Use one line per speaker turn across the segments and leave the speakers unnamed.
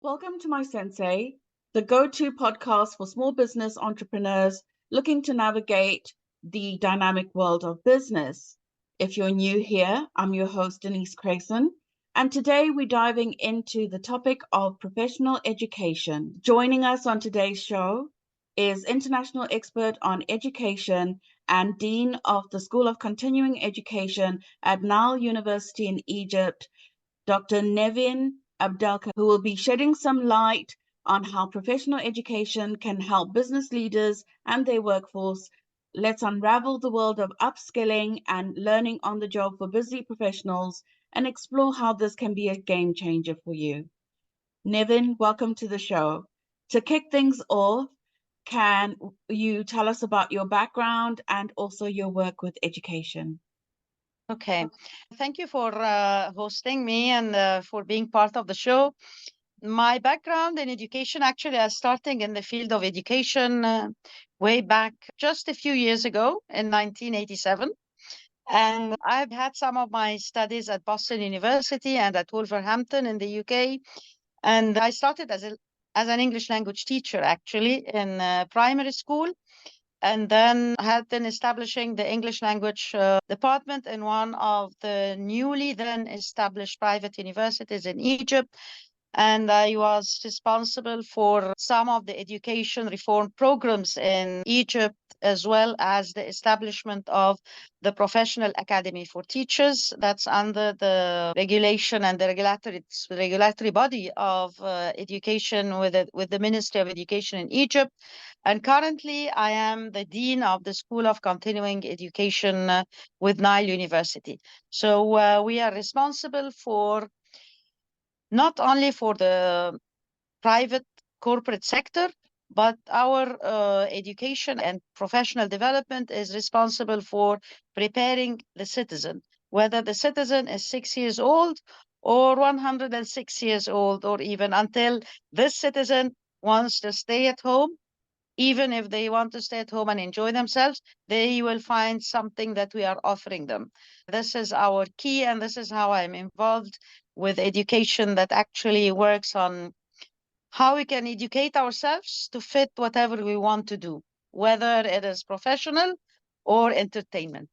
Welcome to My Sensei, the go-to podcast for small business entrepreneurs looking to navigate the dynamic world of business. If you're new here, I'm your host, Denise Crayson, and today we're diving into the topic of professional education. Joining us on today's show is international expert on education and Dean of the School of Continuing Education at Nile University in Egypt, Dr. Nevine Abdelkhalek, who will be shedding some light on how professional education can help business leaders and their workforce. Let's unravel the world of upskilling and learning on the job for busy professionals and explore how this can be a game changer for you. Nevin, welcome to the show. To kick things off, can you tell us about your background and also your work with education?
Okay. Thank you for hosting me and for being part of the show. My background in education, actually, I starting in the field of education way back just a few years ago in 1987. And I've had some of my studies at Boston University and at Wolverhampton in the UK. And I started as an English language teacher, actually, in primary school, and then had been establishing the English language department in one of the newly then established private universities in Egypt. And I was responsible for some of the education reform programs in Egypt, as well as the establishment of the Professional Academy for Teachers. That's under the regulation and the regulatory body of education with the Ministry of Education in Egypt. And currently, I am the Dean of the School of Continuing Education with Nile University. So we are responsible for not only for the private corporate sector, but our education and professional development is responsible for preparing the citizen, whether the citizen is 6 years old or 106 years old, or even until this citizen wants to stay at home. Even if they want to stay at home and enjoy themselves, they will find something that we are offering them. This is our key, and this is how I'm involved with education that actually works on how we can educate ourselves to fit whatever we want to do, whether it is professional or entertainment.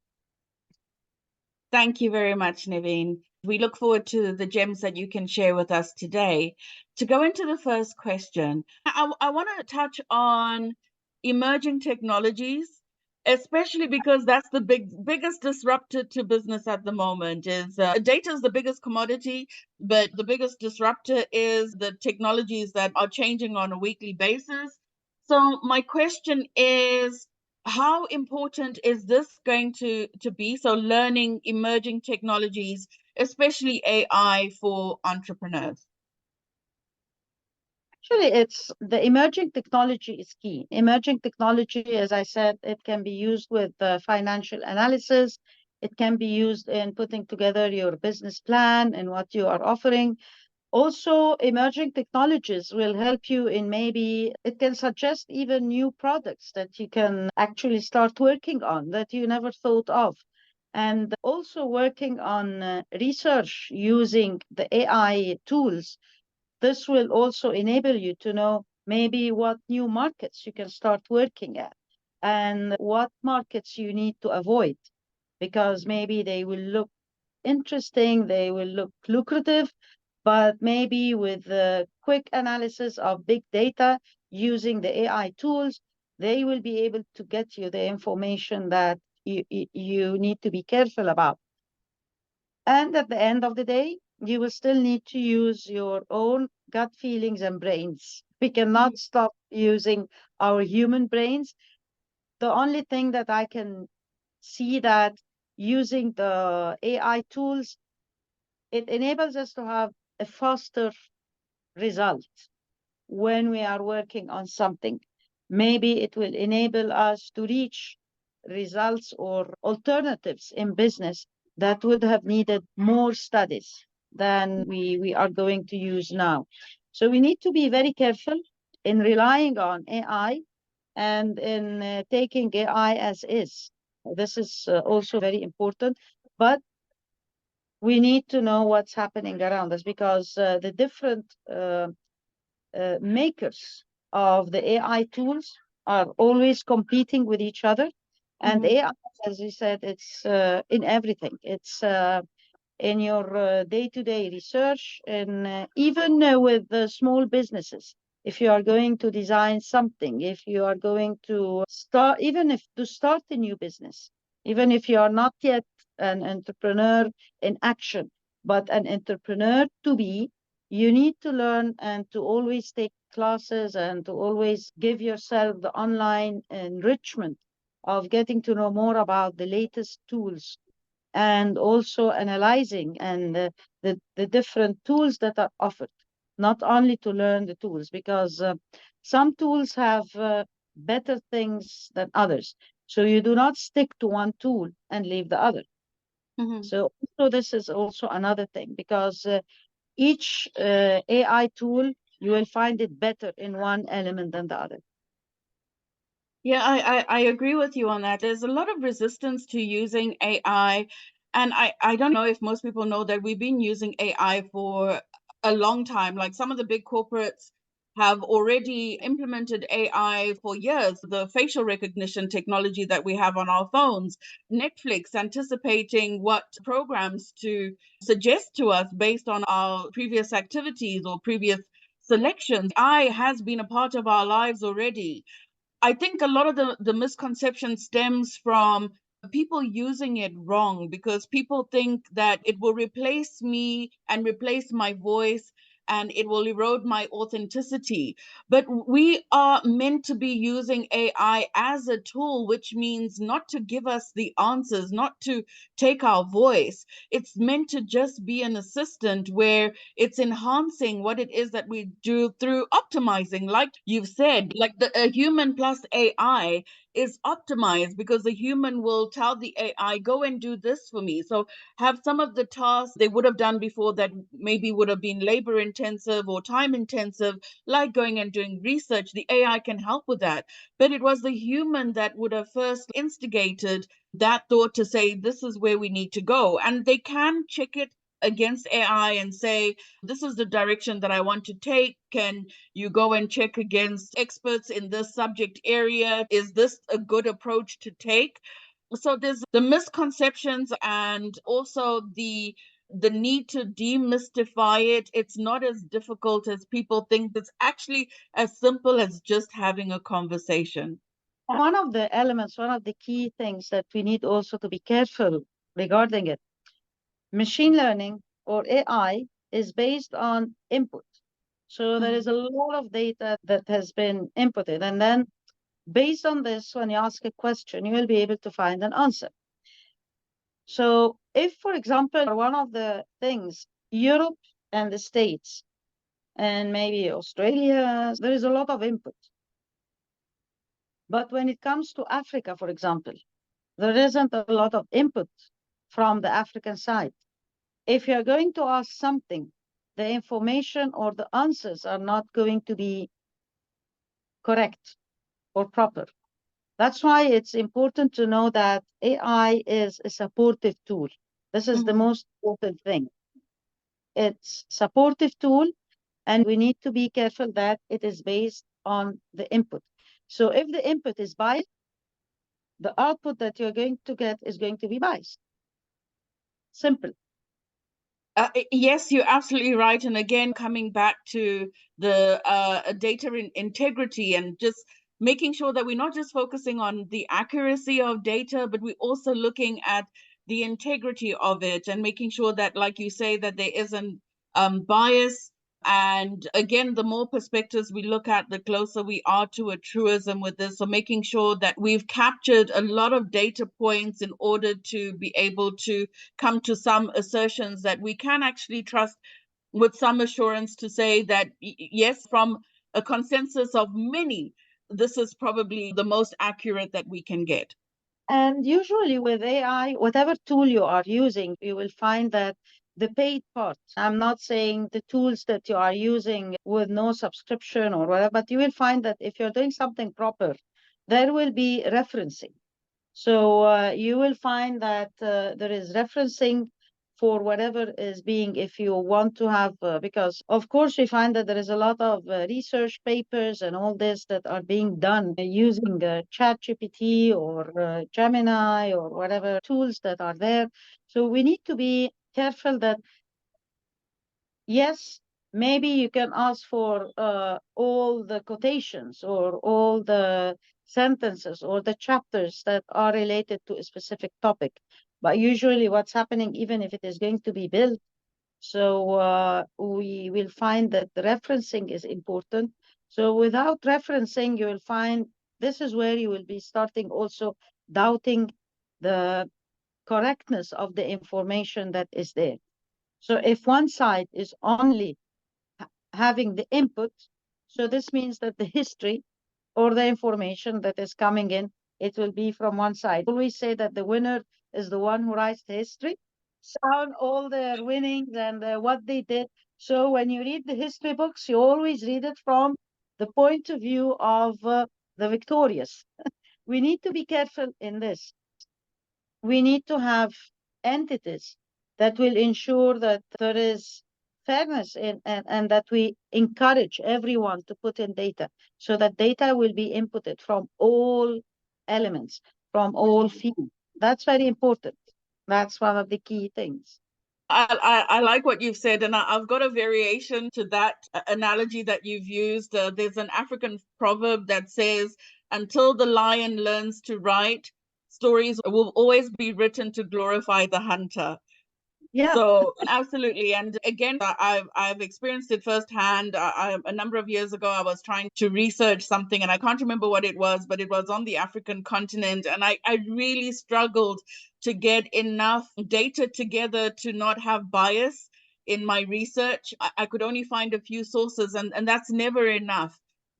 Thank you very much, Nevine. We look forward to the gems that you can share with us today. To go into the first question, I want to touch on emerging technologies, especially because that's the biggest disruptor to business at the moment. Is data is the biggest commodity, but the biggest disruptor is the technologies that are changing on a weekly basis. So my question is, how important is this going to be? So learning emerging technologies, especially AI for entrepreneurs.
Actually, it's the emerging technology is key. Emerging technology, as I said, it can be used with financial analysis. It can be used in putting together your business plan and what you are offering. Also, emerging technologies will help you in, maybe it can suggest even new products that you can actually start working on that you never thought of. And also working on research using the AI tools. This will also enable you to know maybe what new markets you can start working at and what markets you need to avoid, because maybe they will look interesting, they will look lucrative, but maybe with the quick analysis of big data using the AI tools, they will be able to get you the information that you need to be careful about. And at the end of the day, you will still need to use your own gut feelings and brains. We cannot stop using our human brains. The only thing that I can see that using the AI tools, it enables us to have a faster result when we are working on something. Maybe it will enable us to reach results or alternatives in business that would have needed more studies than we are going to use now. So we need to be very careful in relying on AI and in taking AI as is. This is also very important, but we need to know what's happening around us, because the different makers of the AI tools are always competing with each other. And AI, as you said, it's in everything. It's in your day-to-day research, and even with small businesses. If you are going to design something, if you are going to start, even if to start a new business, even if you are not yet an entrepreneur in action, but an entrepreneur to be, you need to learn and to always take classes and to always give yourself the online enrichment of getting to know more about the latest tools and also analyzing and the different tools that are offered, not only to learn the tools, because some tools have better things than others. So you do not stick to one tool and leave the other. So this is also another thing, because each AI tool, you will find it better in one element than the other.
Yeah, I agree with you on that. There's a lot of resistance to using AI. And I don't know if most people know that we've been using AI for a long time. Like some of the big corporates have already implemented AI for years. The facial recognition technology that we have on our phones, Netflix anticipating what programs to suggest to us based on our previous activities or previous selections. AI has been a part of our lives already. I think a lot of the misconception stems from people using it wrong, because people think that it will replace me and replace my voice and it will erode my authenticity. But we are meant to be using AI as a tool, which means not to give us the answers, not to take our voice. It's meant to just be an assistant where it's enhancing what it is that we do through optimizing. Like you've said, like a human plus AI is optimized, because the human will tell the AI, go and do this for me. So have some of the tasks they would have done before that maybe would have been labor intensive or time intensive, like going and doing research, the AI can help with that. But it was the human that would have first instigated that thought to say, this is where we need to go. And they can check it against AI and say, this is the direction that I want to take. Can you go and check against experts in this subject area? Is this a good approach to take? So there's the misconceptions and also the need to demystify it. It's not as difficult as people think. It's actually as simple as just having a conversation.
One of the elements, one of the key things that we need also to be careful regarding it, machine learning or AI is based on input. So there is a lot of data that has been inputted. And then based on this, when you ask a question, you will be able to find an answer. So if, for example, one of the things, Europe and the States and maybe Australia, there is a lot of input. But when it comes to Africa, for example, there isn't a lot of input from the African side. If you're going to ask something, the information or the answers are not going to be correct or proper. That's why it's important to know that AI is a supportive tool. This is the most important thing. It's supportive tool, and we need to be careful that it is based on the input. So if the input is biased, the output that you're going to get is going to be biased. Simple.
Yes, you're absolutely right. And again, coming back to the data integrity and just making sure that we're not just focusing on the accuracy of data, but we're also looking at the integrity of it and making sure that, like you say, that there isn't bias. And again, the more perspectives we look at, the closer we are to a truism with this. So making sure that we've captured a lot of data points in order to be able to come to some assertions that we can actually trust with some assurance to say that, yes, from a consensus of many, this is probably the most accurate that we can get.
And usually with AI, whatever tool you are using, you will find that the paid part, I'm not saying the tools that you are using with no subscription or whatever, but you will find that if you're doing something proper, there will be referencing. So you will find that there is referencing for whatever is being, if you want to have, because of course we find that there is a lot of research papers and all this that are being done using ChatGPT or Gemini or whatever tools that are there. So we need to be careful that, yes, maybe you can ask for all the quotations or all the sentences or the chapters that are related to a specific topic. But usually what's happening, even if it is going to be built, so we will find that the referencing is important. So without referencing, you will find this is where you will be starting also doubting the correctness of the information that is there. So if one side is only having the input, so this means that the history or the information that is coming in, it will be from one side. I always say that the winner is the one who writes the history, sound all their winnings and what they did. So when you read the history books, you always read it from the point of view of the victorious. We need to be careful in this. We need to have entities that will ensure that there is fairness in, and that we encourage everyone to put in data so that data will be inputted from all elements, from all fields. That's very important. That's one of the key things.
I like what you've said, and I've got a variation to that analogy that you've used. There's an African proverb that says, until the lion learns to write, stories will always be written to glorify the hunter.
Yeah.
So absolutely. And again, I've experienced it firsthand. A number of years ago, I was trying to research something and I can't remember what it was, but it was on the African continent. And I really struggled to get enough data together to not have bias in my research. I could only find a few sources, and that's never enough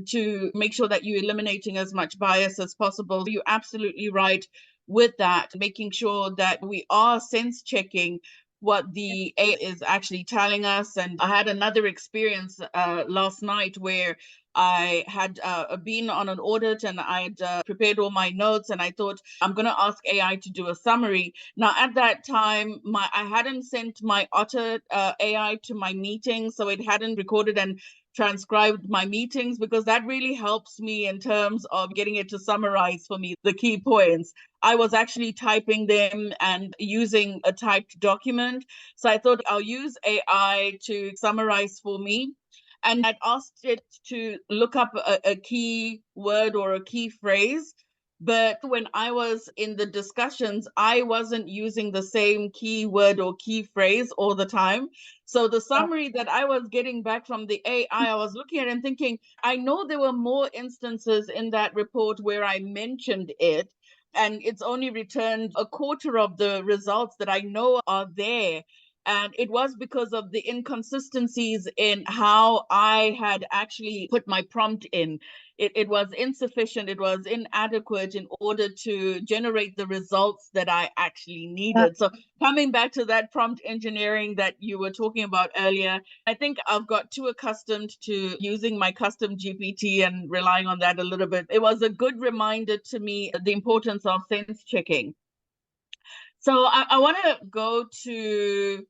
to make sure that you're eliminating as much bias as possible. You're absolutely right with that, making sure that we are sense checking what the AI is actually telling us. And I had another experience last night where I had been on an audit and I'd prepared all my notes and I thought I'm going to ask AI to do a summary. Now, at that time, I hadn't sent my Otter AI to my meeting, so it hadn't recorded and transcribed my meetings, because that really helps me in terms of getting it to summarize for me the key points. I was actually typing them and using a typed document. So I thought I'll use AI to summarize for me. And I'd asked it to look up a key word or a key phrase. But when I was in the discussions, I wasn't using the same key word or key phrase all the time. So the summary that I was getting back from the AI, I was looking at it and thinking, I know there were more instances in that report where I mentioned it, and it's only returned a quarter of the results that I know are there. And it was because of the inconsistencies in how I had actually put my prompt in. It was insufficient, it was inadequate in order to generate the results that I actually needed. So coming back to that prompt engineering that you were talking about earlier, I think I've got too accustomed to using my custom GPT and relying on that a little bit. It was a good reminder to me the importance of sense checking. So I want to go to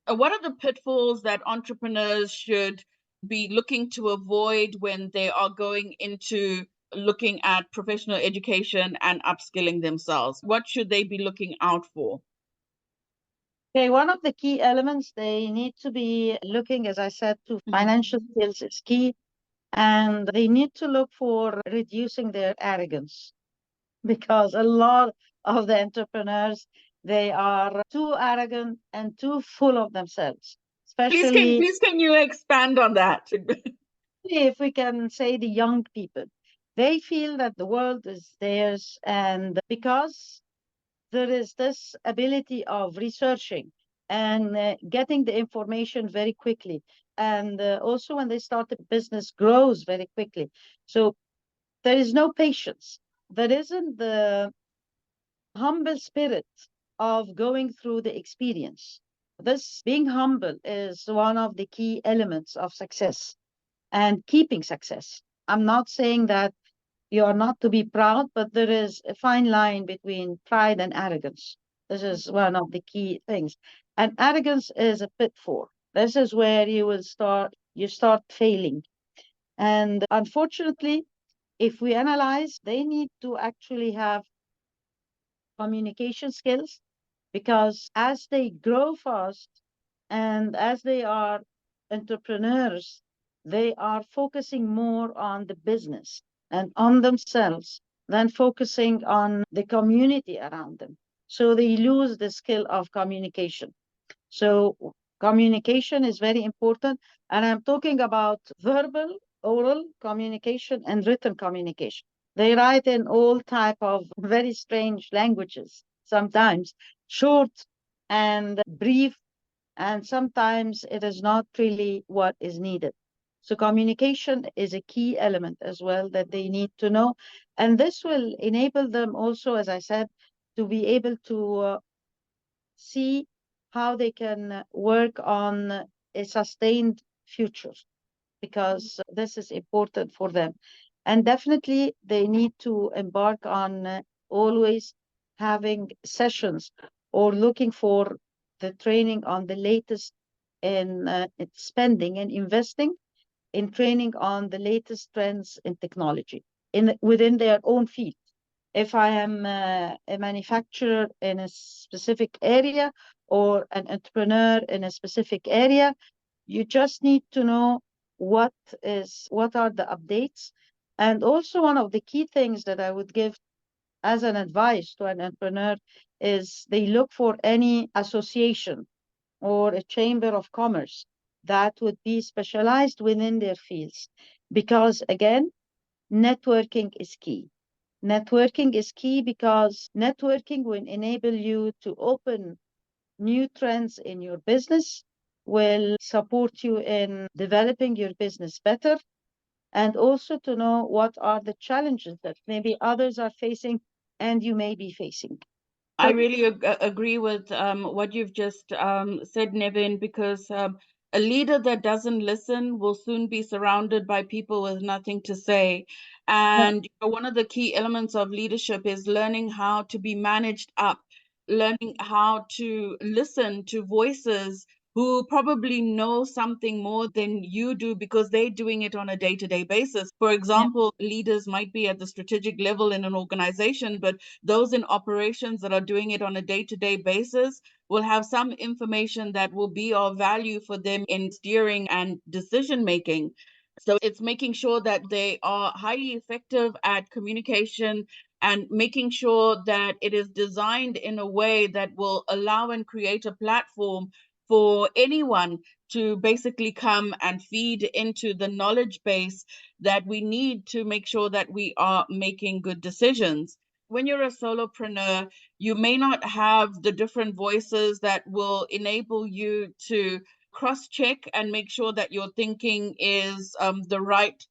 what are the pitfalls that entrepreneurs should be looking to avoid when they are going into looking at professional education and upskilling themselves? What should they be looking out for?
Okay, one of the key elements they need to be looking, as I said, to financial skills is key, and they need to look for reducing their arrogance, because a lot of the entrepreneurs, they are too arrogant and too full of themselves, especially
Please can you expand on that?
if we can say the young people. They feel that the world is theirs, and because there is this ability of researching and getting the information very quickly, and also when they start a business grows very quickly, so there is no patience, there isn't the humble spirit of going through the experience. This being humble is one of the key elements of success and keeping success. I'm not saying that you are not to be proud, but there is a fine line between pride and arrogance. This is one of the key things. And arrogance is a pitfall. This is where you start failing. And unfortunately, if we analyze, they need to actually have communication skills, because as they grow fast and as they are entrepreneurs, they are focusing more on the business and on themselves than focusing on the community around them. So they lose the skill of communication. So communication is very important. And I'm talking about verbal, oral communication and written communication. They write in all type of very strange languages, sometimes short and brief, and sometimes it is not really what is needed. So communication is a key element as well that they need to know. And this will enable them also, as I said, to be able to see how they can work on a sustained future, because this is important for them. And definitely they need to embark on always having sessions or looking for the training on the latest in spending and investing in training on the latest trends in technology within their own field. If I am a manufacturer in a specific area or an entrepreneur in a specific area, you just need to know what are the updates. And also one of the key things that I would give as an advice to an entrepreneur is they look for any association or a chamber of commerce that would be specialized within their fields. Because again, networking is key. Networking is key because networking will enable you to open new trends in your business, will support you in developing your business better, and also to know what are the challenges that maybe others are facing and you may be facing.
I really agree with what you've just said, Nevin, because a leader that doesn't listen will soon be surrounded by people with nothing to say. And one of the key elements of leadership is learning how to be managed up, learning how to listen to voices who probably know something more than you do because they're doing it on a day-to-day basis. For example, leaders might be at the strategic level in an organization, but those in operations that are doing it on a day-to-day basis will have some information that will be of value for them in steering and decision making. So it's making sure that they are highly effective at communication and making sure that it is designed in a way that will allow and create a platform for anyone to basically come and feed into the knowledge base that we need to make sure that we are making good decisions. When you're a solopreneur, you may not have the different voices that will enable you to cross check and make sure that your thinking is the right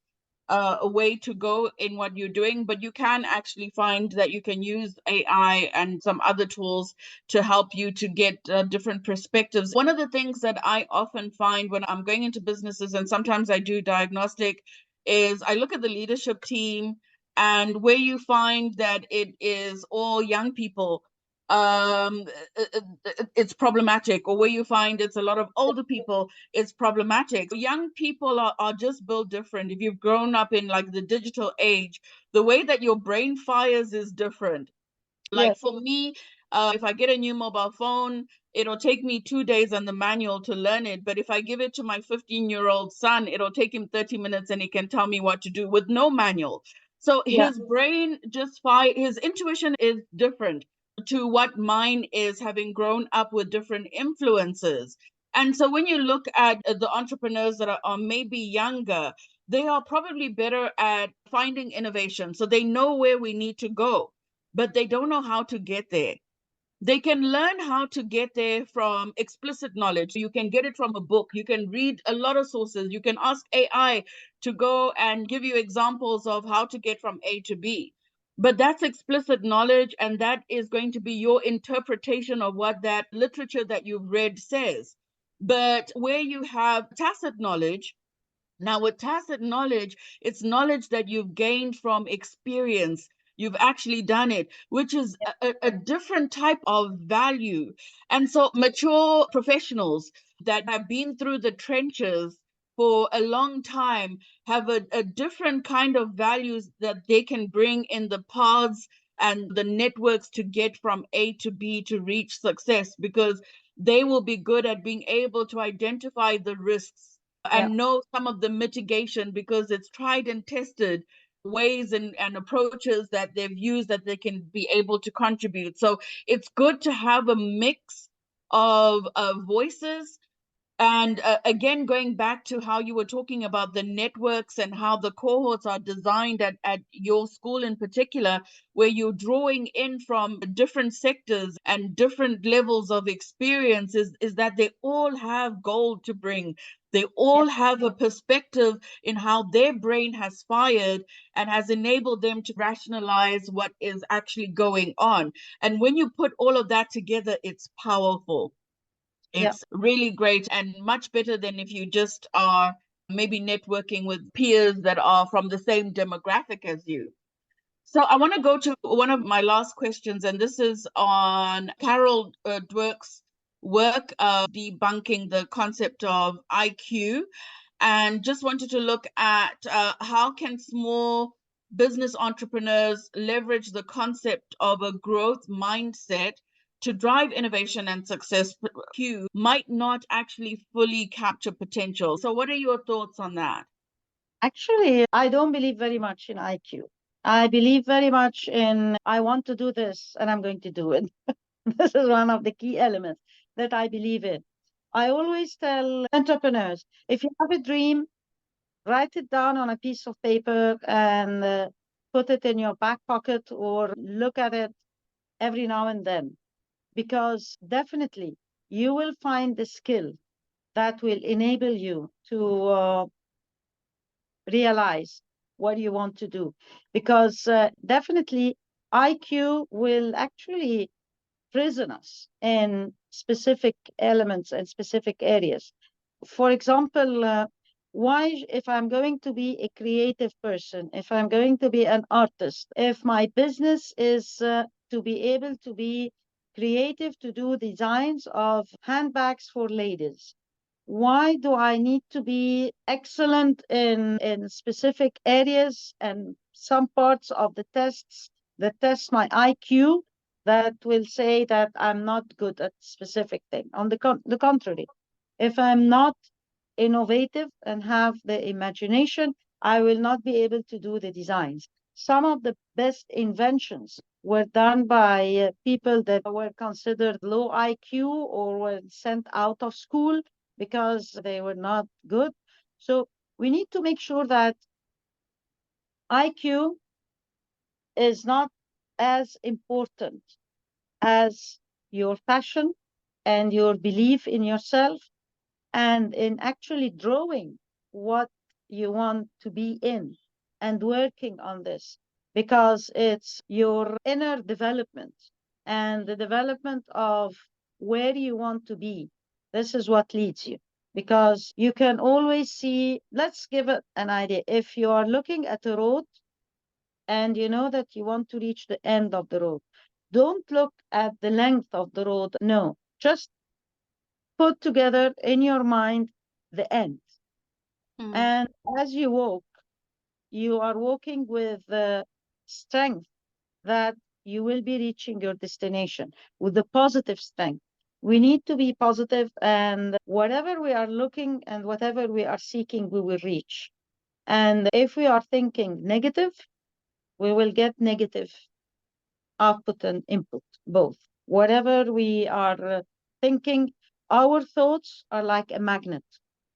a way to go in what you're doing, but you can actually find that you can use AI and some other tools to help you to get different perspectives. One of the things that I often find when I'm going into businesses, and sometimes I do diagnostic, is I look at the leadership team, and where you find that it is all young people, um it's problematic, or where you find it's a lot of older people, it's problematic. Young people are just built different. If you've grown up in like the digital age, the way that your brain fires is different. Like for me, if I get a new mobile phone, it'll take me 2 days on the manual to learn it. But if I give it to my 15-year-old son, it'll take him 30 minutes and he can tell me what to do with no manual. So his brain just his intuition is different to what mine is, having grown up with different influences. And so when you look at the entrepreneurs that are maybe younger, they are probably better at finding innovation. So they know where we need to go, but they don't know how to get there. They can learn how to get there from explicit knowledge. You can get it from a book. You can read a lot of sources. You can ask AI to go and give you examples of how to get from A to B. But that's explicit knowledge, and that is going to be your interpretation of what that literature that you've read says. But where you have tacit knowledge, now, with tacit knowledge, it's knowledge that you've gained from experience. you've actually done it, which is a different type of value. And so mature professionals that have been through the trenches for a long time have a different kind of values that they can bring in the paths and the networks to get from A to B to reach success, because they will be good at being able to identify the risks and know some of the mitigation, because it's tried and tested ways and approaches that they've used that they can be able to contribute. So it's good to have a mix of voices. And again, going back to how you were talking about the networks and how the cohorts are designed at your school in particular, where you're drawing in from different sectors and different levels of experience, is that they all have gold to bring. They all have a perspective in how their brain has fired and has enabled them to rationalize what is actually going on. And when you put all of that together, it's powerful. It's really great and much better than if you just are maybe networking with peers that are from the same demographic as you. So I want to go to one of my last questions, and this is on Carol Dweck's work debunking the concept of IQ, and just wanted to look at how can small business entrepreneurs leverage the concept of a growth mindset to drive innovation and success. IQ might not actually fully capture potential. So what are your thoughts on that?
Actually, I don't believe very much in IQ. I believe very much in I want to do this and I'm going to do it. This is one of the key elements that I believe in. I always tell entrepreneurs, if you have a dream, write it down on a piece of paper and put it in your back pocket or look at it every now and then, because definitely you will find the skill that will enable you to realize what you want to do. Because definitely IQ will actually prison us in specific elements and specific areas. For example, why, if I'm going to be a creative person, if I'm going to be an artist, if my business is to be able to be creative, to do designs of handbags for ladies, why do I need to be excellent in specific areas and some parts of the tests that test my IQ that will say that I'm not good at specific thing? On the contrary, if I'm not innovative and have the imagination, I will not be able to do the designs. Some of the best inventions were done by people that were considered low IQ or were sent out of school because they were not good. So we need to make sure that IQ is not as important as your passion and your belief in yourself and in actually drawing what you want to be in and working on this, because it's your inner development and the development of where you want to be. This is what leads you, because you can always see. Let's give it an idea. If you are looking at a road and you know that you want to reach the end of the road, don't look at the length of the road. No, just put together in your mind the end. And as you walk, you are walking with the strength that you will be reaching your destination with the positive strength. We need to be positive, and whatever we are looking and whatever we are seeking, we will reach. And if we are thinking negative, we will get negative output and input, both. Whatever we are thinking, our thoughts are like a magnet.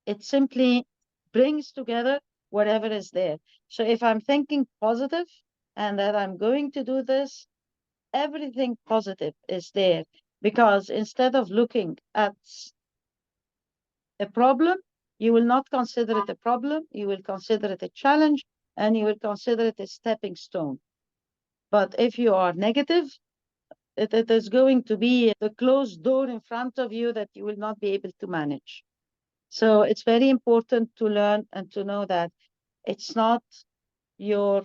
It simply brings together whatever is there. So if I'm thinking positive and that I'm going to do this, everything positive is there. Because instead of looking at a problem, you will not consider it a problem, you will consider it a challenge, and you will consider it a stepping stone. But if you are negative, it is going to be the closed door in front of you that you will not be able to manage. So it's very important to learn and to know that it's not your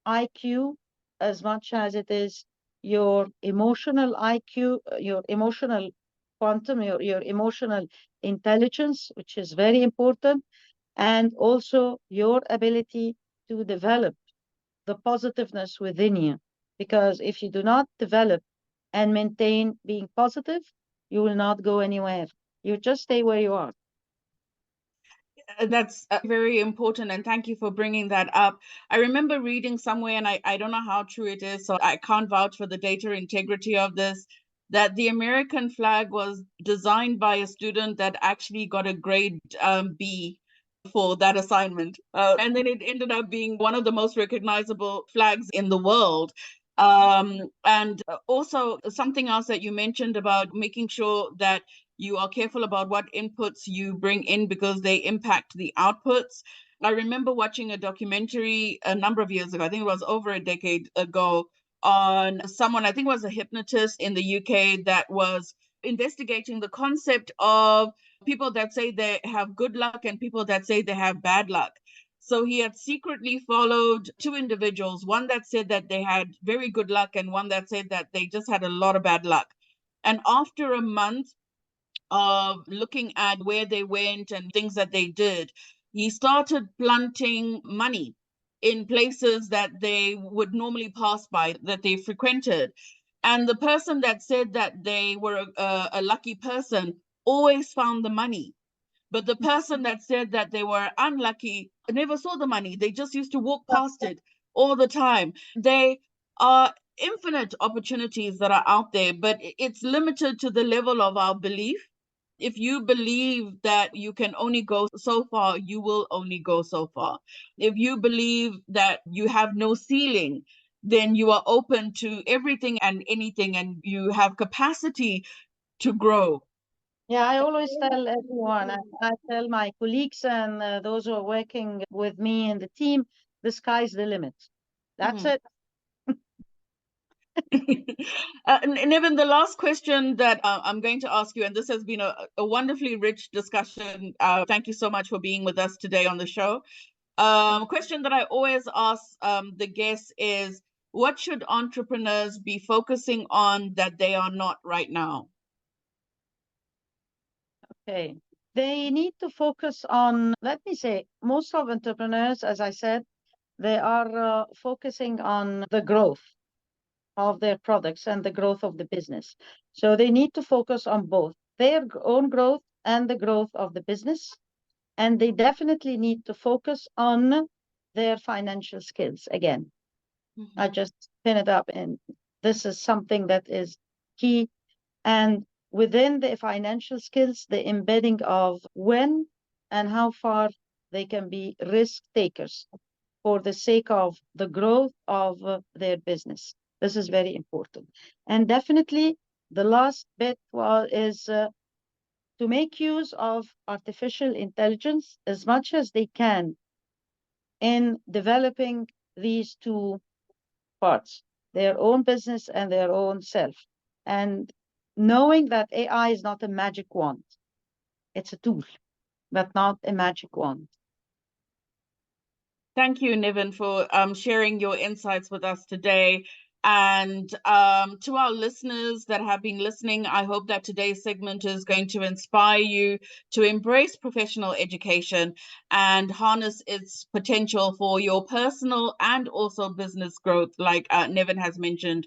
IQ as much as it is your emotional IQ, your emotional quantum, your emotional intelligence, which is very important, and also your ability to develop the positiveness within you. Because if you do not develop and maintain being positive, you will not go anywhere. You just stay where you are.
That's very important, and thank you for bringing that up. I remember reading somewhere, and I don't know how true it is, so I can't vouch for the data integrity of this, that the American flag was designed by a student that actually got a grade B for that assignment. And then it ended up being one of the most recognizable flags in the world. And also something else that you mentioned about making sure that you are careful about what inputs you bring in because they impact the outputs. I remember watching a documentary a number of years ago, I think it was over a decade ago, on someone, I think it was a hypnotist in the UK, that was investigating the concept of people that say they have good luck and people that say they have bad luck. So he had secretly followed two individuals, one that said that they had very good luck and one that said that they just had a lot of bad luck. And after a month of looking at where they went and things that they did, he started planting money in places that they would normally pass by, that they frequented. And the person that said that they were a lucky person always found the money. But the person that said that they were unlucky never saw the money. They just used to walk past it all the time. They are infinite opportunities that are out there, but it's limited to the level of our belief. If you believe that you can only go so far, you will only go so far. If you believe that you have no ceiling, then you are open to everything and anything, and you have capacity to grow.
Yeah, I always tell everyone, I tell my colleagues and those who are working with me in the team, the sky's the limit. That's it.
Nevin, the last question that I'm going to ask you, and this has been a wonderfully rich discussion. Thank you so much for being with us today on the show. Question that I always ask the guests is, what should entrepreneurs be focusing on that they are not right now?
Okay. They need to focus on, let me say, most of entrepreneurs, as I said, they are focusing on the growth of their products and the growth of the business. So they need to focus on both their own growth and the growth of the business. And they definitely need to focus on their financial skills again. I just pin it up, and this is something that is key. And within the financial skills, the embedding of when and how far they can be risk takers for the sake of the growth of their business. This is very important. And definitely the last bit is to make use of artificial intelligence as much as they can in developing these two parts, their own business and their own self. And knowing that AI is not a magic wand, it's a tool, but not a magic wand.
Thank you, Nevin, for sharing your insights with us today. And to our listeners that have been listening, I hope that today's segment is going to inspire you to embrace professional education and harness its potential for your personal and also business growth, like Nevin has mentioned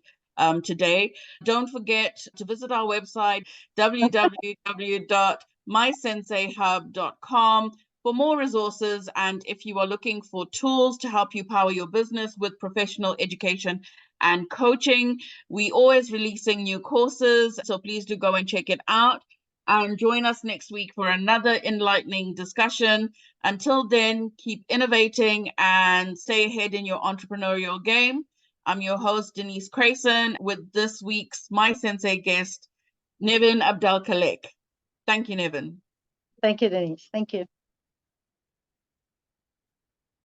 today. Don't forget to visit our website, www.mysenseihub.com, for more resources. And if you are looking for tools to help you power your business with professional education and coaching, we always releasing new courses. So please do go and check it out and join us next week for another enlightening discussion. Until then, keep innovating and stay ahead in your entrepreneurial game. I'm your host, Denise Crayson, with this week's My Sensei guest, Nevin Abdelkhalek. Thank you, Nevin.
Thank you, Denise. Thank you.